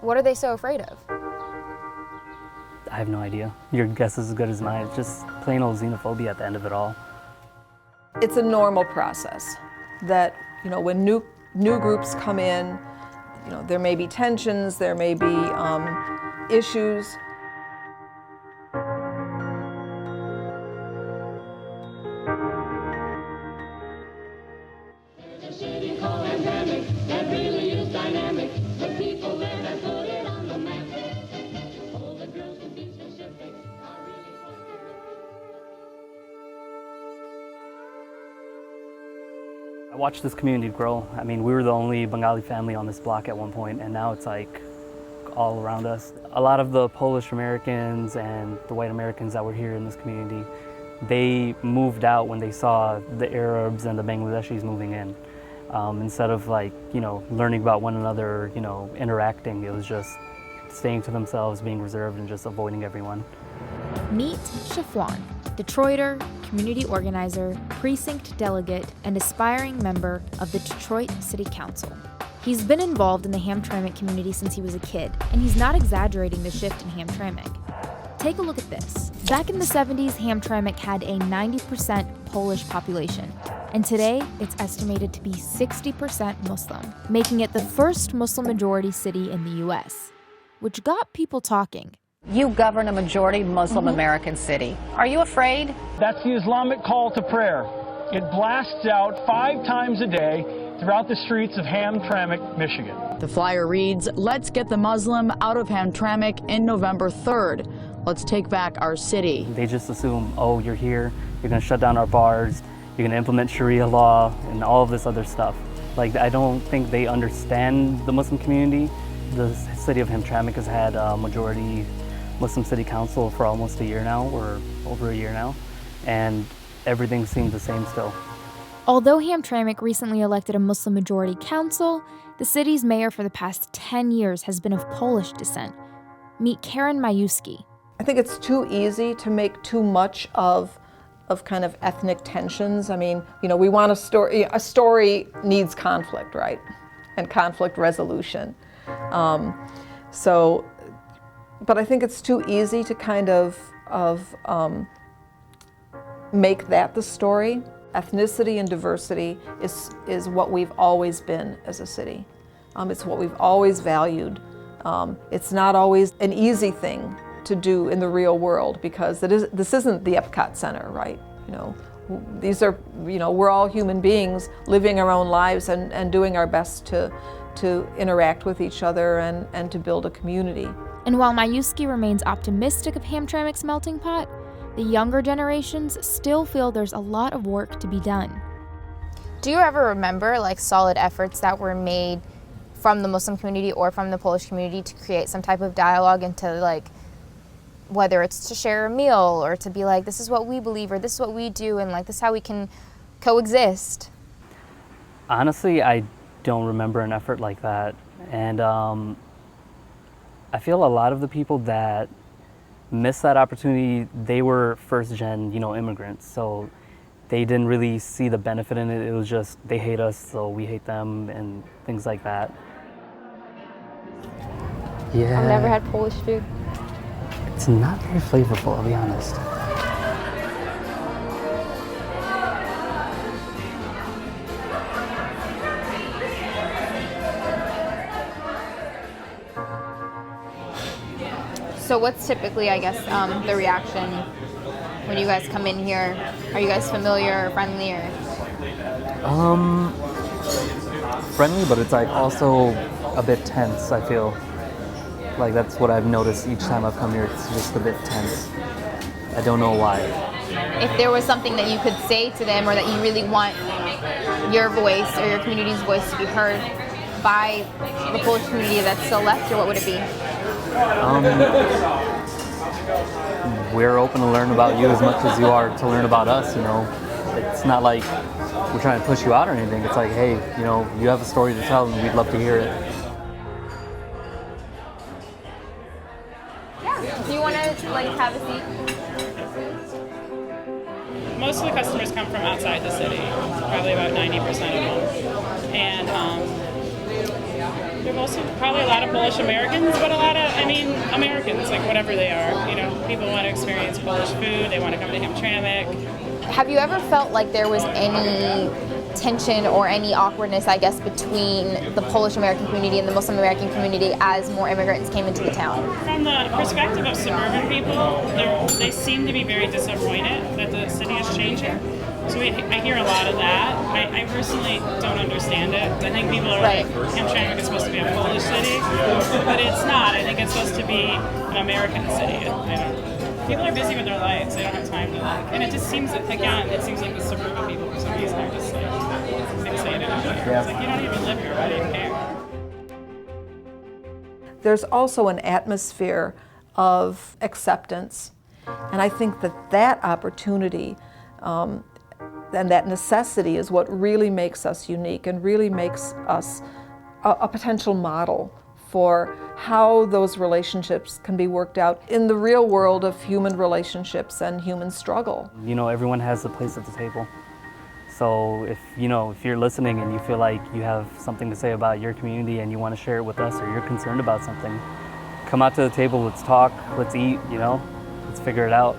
What are they so afraid of? I have no idea. Your guess is as good as mine. It's just plain old xenophobia at the end of it all. It's a normal process that, when new groups come in, there may be tensions, there may be issues. There's a city called Hamtramck that really is dynamic. The people there that put it on the map. All the girls to be specific are really I watched this community grow. I mean, we were the only Bengali family on this block at one point, and now it's like all around us. A lot of the Polish Americans and the white Americans that were here in this community, they moved out when they saw the Arabs and the Bangladeshis moving in. Instead of learning about one another, interacting, it was just staying to themselves, being reserved, and just avoiding everyone. Meet Shafwan, Detroiter, community organizer, precinct delegate, and aspiring member of the Detroit City Council. He's been involved in the Hamtramck community since he was a kid, and he's not exaggerating the shift in Hamtramck. Take a look at this. Back in the 70s, Hamtramck had a 90% Polish population, and today it's estimated to be 60% Muslim, making it the first Muslim-majority city in the U.S., which got people talking. You govern a majority Muslim American city. Are you afraid? That's the Islamic call to prayer. It blasts out 5 times a day throughout the streets of Hamtramck, Michigan. The flyer reads, "Let's get the Muslim out of Hamtramck in November 3rd. Let's take back our city." They just assume, oh, you're here, you're gonna shut down our bars, you're gonna implement Sharia law, and all of this other stuff. I don't think they understand the Muslim community. The city of Hamtramck has had a majority Muslim city council for almost a year now, or over a year now, and everything seems the same still. Although Hamtramck recently elected a Muslim-majority council, the city's mayor for the past 10 years has been of Polish descent. Meet Karen Majewski. I think it's too easy to make too much of kind of ethnic tensions. I mean, we want a story needs conflict, right? And conflict resolution. But I think it's too easy to kind of make that the story. Ethnicity and diversity is what we've always been as a city. It's what we've always valued. It's not always an easy thing to do in the real world, because this isn't the Epcot Center, right? These are, we're all human beings living our own lives and doing our best to interact with each other and to build a community. And while Majewski remains optimistic of Hamtramck's melting pot, the younger generations still feel there's a lot of work to be done. Do you ever remember solid efforts that were made from the Muslim community or from the Polish community to create some type of dialogue and to whether it's to share a meal or to be this is what we believe or this is what we do and this is how we can coexist? Honestly, I don't remember an effort like that. And I feel a lot of the people that missed that opportunity, they were first-gen, immigrants. So they didn't really see the benefit in it. It was just, they hate us, so we hate them, and things like that. Yeah. I've never had Polish food. It's not very flavorful, I'll be honest. So what's typically, I guess, the reaction when you guys come in here? Are you guys familiar or friendly or? Friendly, but it's also a bit tense, I feel. That's what I've noticed each time I've come here, it's just a bit tense. I don't know why. If there was something that you could say to them or that you really want your voice or your community's voice to be heard by the Polish community that's still left here, what would it be? We're open to learn about you as much as you are to learn about us, It's not like we're trying to push you out or anything. It's hey, you have a story to tell and we'd love to hear it. Yeah. Do you want to have a seat? Most of the customers come from outside the city, probably about 90% of them. And There are mostly probably a lot of Polish Americans, but a lot of, Americans, like whatever they are. You know, people want to experience Polish food. They want to come to Hamtramck. Have you ever felt like there was any tension or any awkwardness, I guess, between the Polish American community and the Muslim American community as more immigrants came into the town? From the perspective of suburban people, they seem to be very disappointed that the city is changing. So I hear a lot of that. I personally don't understand it. I think people are like, Hamtramck is supposed to be a Polish city, but it's not. I think it's supposed to be an American city. People are busy with their lives. They don't have time to and it just seems, again, it seems like the suburban people for some reason are just like fixated on it. It's like, you don't even live here, why do you care? There's also an atmosphere of acceptance, and I think that opportunity and that necessity is what really makes us unique and really makes us a potential model for how those relationships can be worked out in the real world of human relationships and human struggle. You know, everyone has a place at the table. So if you're listening and you feel like you have something to say about your community and you want to share it with us, or you're concerned about something, come out to the table, let's talk, let's eat, let's figure it out.